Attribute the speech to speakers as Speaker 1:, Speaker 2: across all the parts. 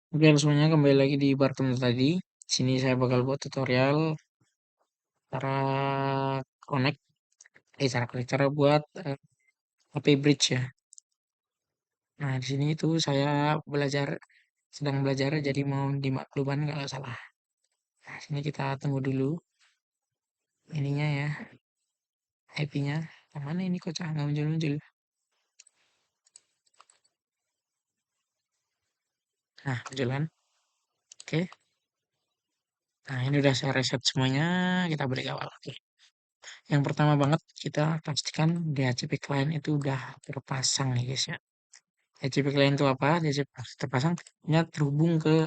Speaker 1: Oke, semuanya kembali lagi di Bartem tadi. Sini saya bakal buat tutorial cara connect, cara buat HP bridge ya. Nah, di sini itu saya sedang belajar jadi mau dimakluman kalau salah. Nah, sini kita tunggu dulu ininya ya, IP-nya. Yang mana ini kocak nggak muncul-muncul. Nah, munculan. Oke. Nah, ini udah saya reset semuanya. Kita balik awal. Oke. Yang pertama banget kita pastikan DHCP client itu udah terpasang nih guys ya. DHCP client itu apa? DHCP terpasang ini terhubung ke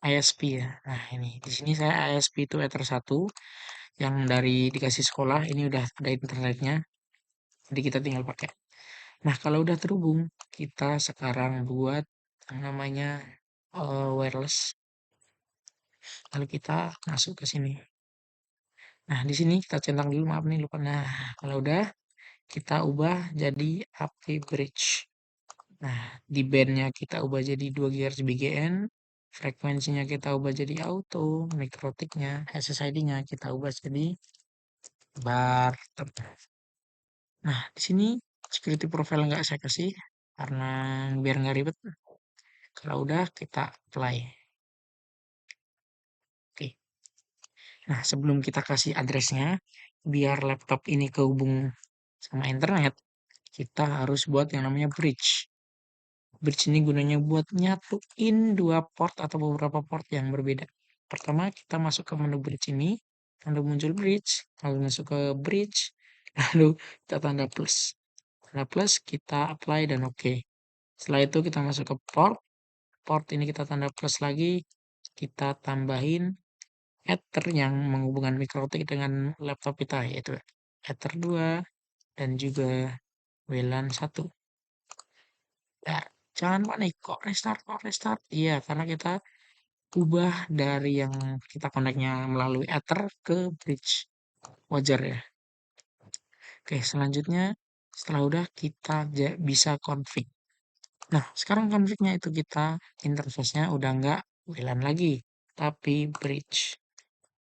Speaker 1: ISP ya. Nah, ini di sini saya ISP itu Ether 1 yang dari dikasih sekolah, ini udah ada internetnya. Jadi kita tinggal pakai. Nah, kalau udah terhubung, kita sekarang buat yang namanya wireless. Lalu kita masuk ke sini. Nah, di sini kita centang dulu, maaf nih lupa. Nah, kalau udah kita ubah jadi AP bridge. Nah, di bandnya kita ubah jadi 2 GHz BGN, frekuensinya kita ubah jadi auto, mikrotiknya, SSID-nya kita ubah jadi bar. Nah, di sini security profile nggak saya kasih karena biar nggak ribet. Kalau udah kita apply. Oke. Nah, sebelum kita kasih addressnya, biar laptop ini kehubung sama internet, kita harus buat yang namanya bridge. Bridge ini gunanya buat nyatuin dua port atau beberapa port yang berbeda. Pertama, kita masuk ke menu bridge ini, lalu muncul bridge, lalu masuk ke bridge, lalu kita tanda plus. Tanda plus, kita apply dan oke. Setelah itu kita masuk ke port, port ini kita tanda plus lagi, kita tambahin Ether yang menghubungkan mikrotik dengan laptop kita, yaitu Ether 2 dan juga WLAN 1. Nah, jangan panik, kok restart. Iya, karena kita ubah dari yang kita koneknya melalui Ether ke bridge. Wajar ya. Oke, selanjutnya setelah udah kita bisa config. Nah, sekarang config-nya itu kita interface-nya udah nggak WLAN lagi, tapi bridge.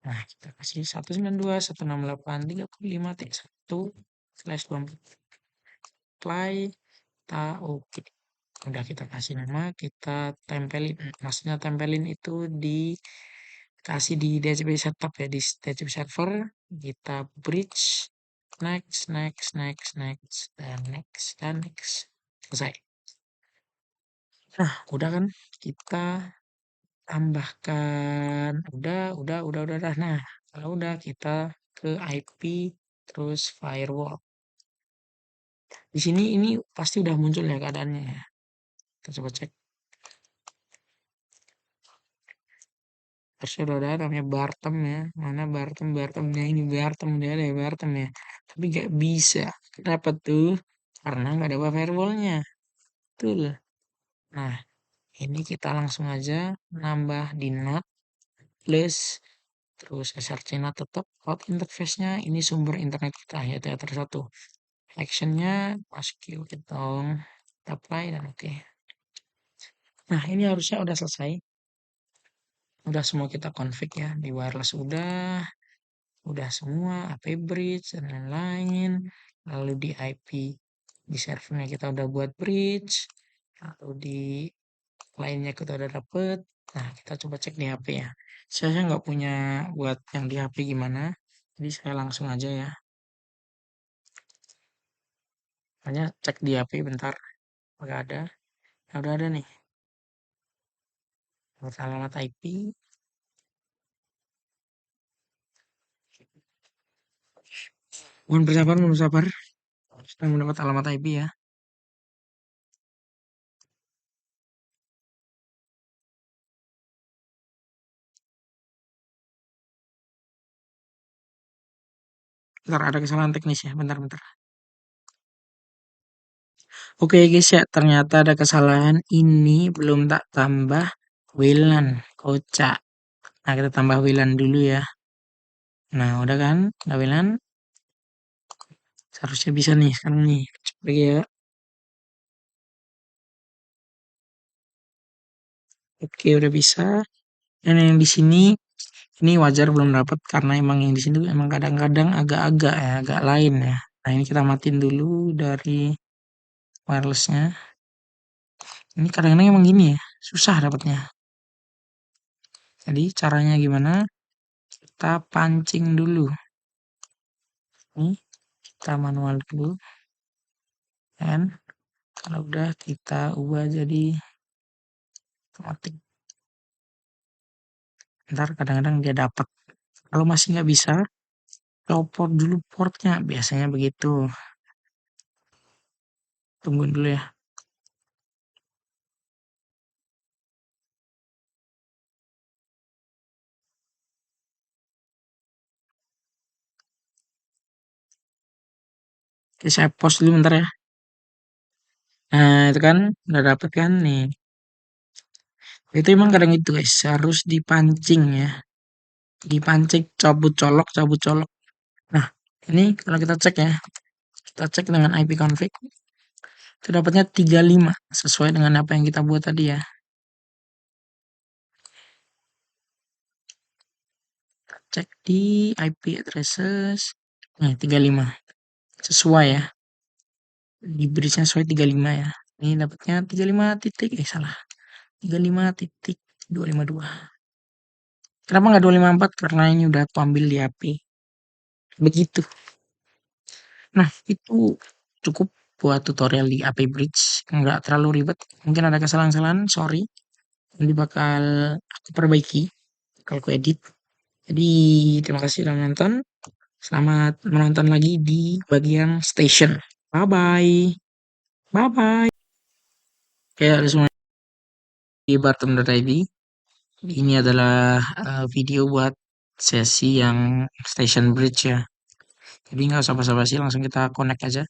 Speaker 1: Nah, kita kasih 192.168.35.1/24 apply, kita oke. Udah kita kasih nama, kita tempelin. Maksudnya tempelin itu dikasih di DHCP setup ya, di DHCP server. Kita bridge, next, next, next, next, dan next, dan next. Selesai. Nah, udah kan? Kita tambahkan. Udah. Nah, kalau udah kita ke IP, terus firewall. Di sini ini pasti udah muncul ya keadaannya ya. Kita coba cek. Harusnya udah ada namanya Bartem ya. Mana Bartem? Bartemnya ini Bartem, udah ada ya Bartem ya. Tapi gak bisa. Kenapa tuh? Karena nggak ada firewallnya. Betul. Nah, ini kita langsung aja nambah di NAT plus terus SRC NAT tetap out interface-nya ini sumber internet kita yaitu Ether 1. Action-nya masukin kita apply dan oke. Nah, ini harusnya udah selesai. Udah semua kita config ya di wireless udah semua AP bridge dan lain-lain. Lalu di IP di servernya kita udah buat bridge, lalu di lainnya kita udah dapet. Nah, kita coba cek di HP ya. Saya nggak punya buat yang di HP gimana, jadi saya langsung aja ya. Hanya cek di HP bentar, nggak ada. Nah, udah ada nih. Buat alamat IP. Mohon bersabar. Sedang mendapat alamat IP ya. Bentar, ada kesalahan teknis ya. Bentar. Oke guys ya, ternyata ada kesalahan. Ini belum tak tambah WLAN. Kocak. Nah, kita tambah WLAN dulu ya. Nah, udah kan? Udah WLAN. Seharusnya bisa nih sekarang nih. Cepet ya. Oke, udah bisa. Dan yang di sini ini wajar belum dapat karena emang yang di sini tuh emang kadang-kadang agak-agak ya, agak lain ya. Nah, ini kita matiin dulu dari wirelessnya. Ini kadang-kadang emang gini ya, susah dapatnya. Jadi caranya gimana? Kita pancing dulu. Nih, kita manual dulu. Dan kalau udah kita ubah jadi otomatis. Ntar kadang-kadang dia dapat. Kalau masih nggak bisa, copot dulu portnya. Biasanya begitu. Tunggu dulu ya. Oke, saya pause dulu bentar ya. Nah, itu kan udah dapet kan nih. Itu emang kadang itu guys, harus dipancing ya. Dipancing, cabut colok, cabut colok. Nah, ini kalau kita cek ya, kita cek dengan IP config, itu dapatnya 35 sesuai dengan apa yang kita buat tadi ya. Cek di IP addresses, nah 35 sesuai ya. Di bridge-nya sesuai 35 ya. Ini dapatnya 35 titik, salah. 35 titik 252. Kenapa nggak 254? Karena ini udah aku ambil di HP. Begitu. Nah, itu cukup buat tutorial di AP Bridge. Nggak terlalu ribet. Mungkin ada kesalahan-kesalahan, sorry. Nanti bakal aku perbaiki kalau aku edit. Jadi, terima kasih sudah menonton. Selamat menonton lagi di bagian station. Bye-bye. Bye-bye. Oke, ada semua di Bartem.id. Ini adalah video buat sesi yang station bridge ya. Jadi nggak usah basa-basi, langsung kita connect aja.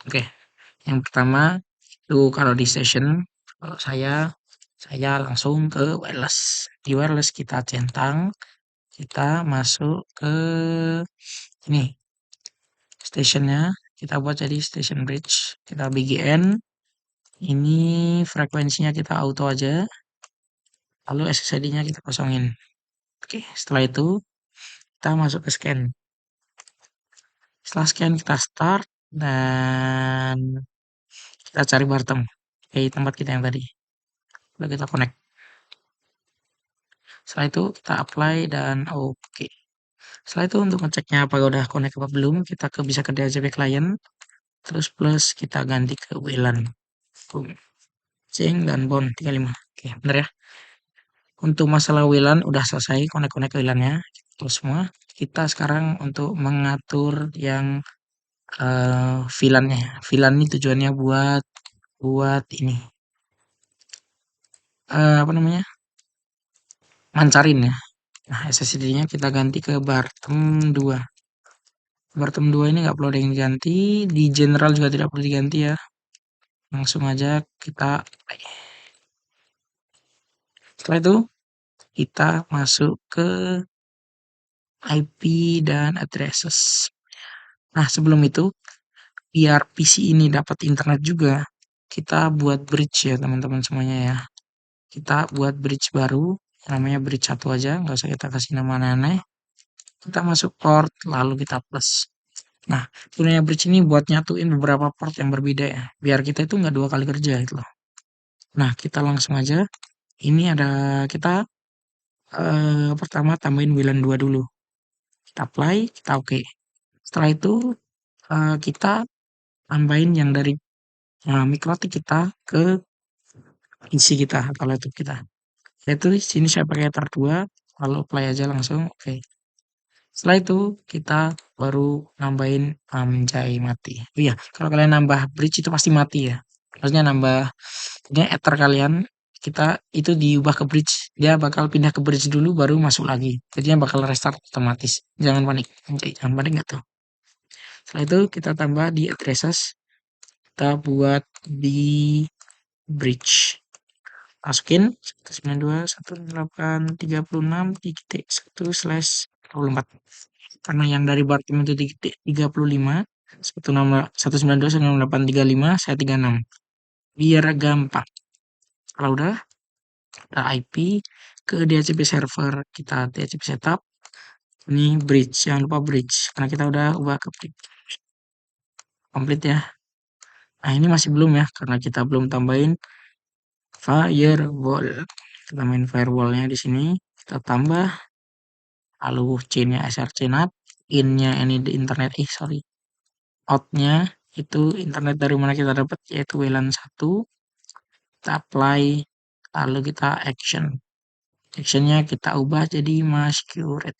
Speaker 1: Oke, yang pertama itu kalau di station, kalau saya langsung ke wireless. Di wireless kita centang, kita masuk ke ini stationnya, kita buat jadi station bridge. Kita BGN, ini frekuensinya kita auto aja, lalu SSID-nya kita kosongin. Oke, setelah itu kita masuk ke scan. Setelah scan kita start dan kita cari bottom kayak tempat kita yang tadi. Lalu kita connect. Setelah itu kita apply dan oke. Setelah itu untuk ngeceknya apakah udah connect apa belum, kita bisa ke DHCP client, terus plus kita ganti ke WLAN. Boom. Ceng dan bond 35. Oke, bener ya. Untuk masalah WLAN udah selesai connect-connect WLAN-nya. Terus semua. Kita sekarang untuk mengatur yang VLAN-nya. VLAN ini tujuannya buat buat ini apa namanya? Mancarin ya. Nah, SSID-nya kita ganti ke Bartem 2. Bartem 2 ini nggak perlu ada yang diganti, di general juga tidak perlu diganti ya. Langsung aja kita setelah itu kita masuk ke IP dan addresses. Nah, sebelum itu biar PC ini dapat internet juga, kita buat bridge ya teman-teman semuanya ya. Kita buat bridge baru, namanya bridge 1 aja, nggak usah kita kasih nama aneh-aneh. Kita masuk port, lalu kita plus. Nah, gunanya bridge ini buat nyatuin beberapa port yang berbeda ya, biar kita itu nggak dua kali kerja gitu loh. Nah, kita langsung aja. Ini ada kita pertama tambahin WLAN 2 dulu. Kita apply, kita oke. Setelah itu kita tambahin yang dari MikroTik kita ke isi kita atau laptop kita. Yaitu di sini saya pakai Ether 2, lalu apply aja langsung, oke. Setelah itu kita baru nambahin anjay mati. Oh iya, kalau kalian nambah bridge itu pasti mati ya. Maksudnya nambah ini Ether kalian kita itu diubah ke bridge. Dia bakal pindah ke bridge dulu baru masuk lagi. Jadinya bakal restart otomatis. Jangan panik. Anjay, jangan panik nggak tuh. Setelah itu kita tambah di addresses. Kita buat di bridge. Masukin 192.168.36.1/24. Karena yang dari Bartim itu 35, 192.168.35, saya 36. biar gampang. Kalau udah ada IP ke DHCP server, kita DHCP setup. Ini bridge, jangan lupa bridge karena kita udah ubah ke bridge. Komplit ya. Nah, ini masih belum ya karena kita belum tambahin firewall. Kita tambahin firewallnya di sini. Kita tambah lalu C-nya srcnat, in-nya ini di internet, sorry, out-nya itu internet dari mana kita dapat yaitu WLAN 1. Kita apply lalu kita action. Actionnya kita ubah jadi masquerade.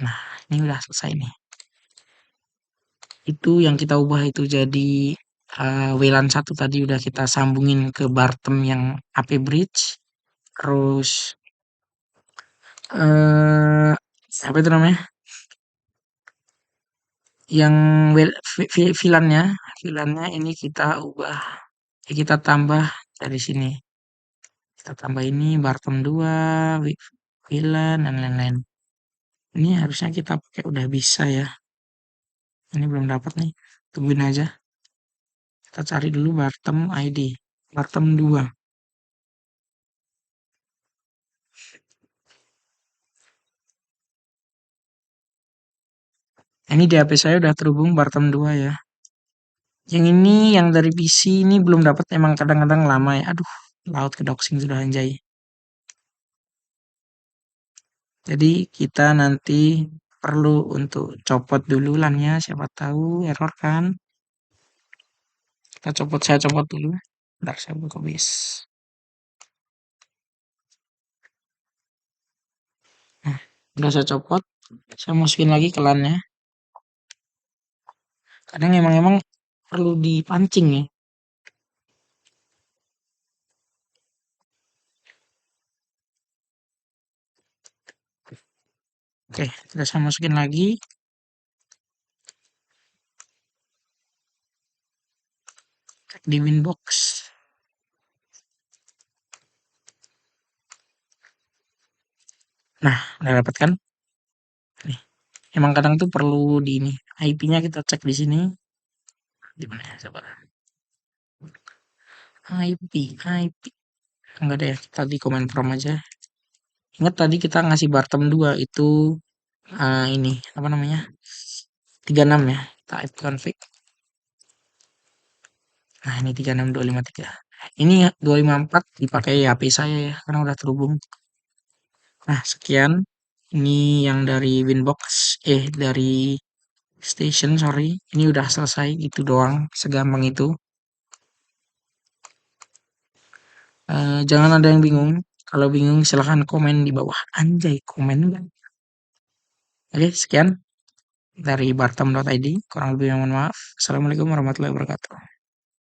Speaker 1: Nah, ini udah selesai nih. Itu yang kita ubah itu jadi WLAN 1 tadi udah kita sambungin ke Bartem yang AP bridge. Terus eh apa itu namanya? Yang VLAN-nya ini kita ubah. Kita tambah dari sini. Kita tambah ini Bartem 2, VLAN dan lain-lain. Ini harusnya kita pakai udah bisa ya. Ini belum dapat nih. Tungguin aja. Kita cari dulu Bartem ID. Bartem 2. Ini di HP saya udah terhubung Bartem 2 ya. Yang ini yang dari PC ini belum dapat, emang kadang-kadang lama ya. Aduh, laut ke doxing sudah anjay. Jadi kita nanti perlu untuk copot dulu LAN-nya, siapa tahu error kan. Saya copot dulu. Bentar saya buka bis. Nah, udah saya copot. Saya masukin lagi ke LAN-nya. Kadang emang perlu dipancing ya. Oke, udah saya masukin lagi. Cek di Winbox. Nah, udah dapat kan? Nih, emang kadang tuh perlu di ini. IP-nya kita cek di sini. Di mana ya? Coba. IP. Enggak ada ya, kita di command prompt aja. Ingat tadi kita ngasih Bartem 2 itu ini apa namanya? 36 ya. Kita ipconfig. Nah, ini 36253. Ini 254 dipakai HP saya ya karena udah terhubung. Nah, sekian. Ini yang dari Winbox dari station, sorry. Ini udah selesai gitu doang, segampang itu. Jangan ada yang bingung. Kalau bingung silahkan komen di bawah. Anjay, komen enggak? Oke, sekian dari bartam.id. Kurang lebih mohon maaf. Assalamualaikum warahmatullahi wabarakatuh.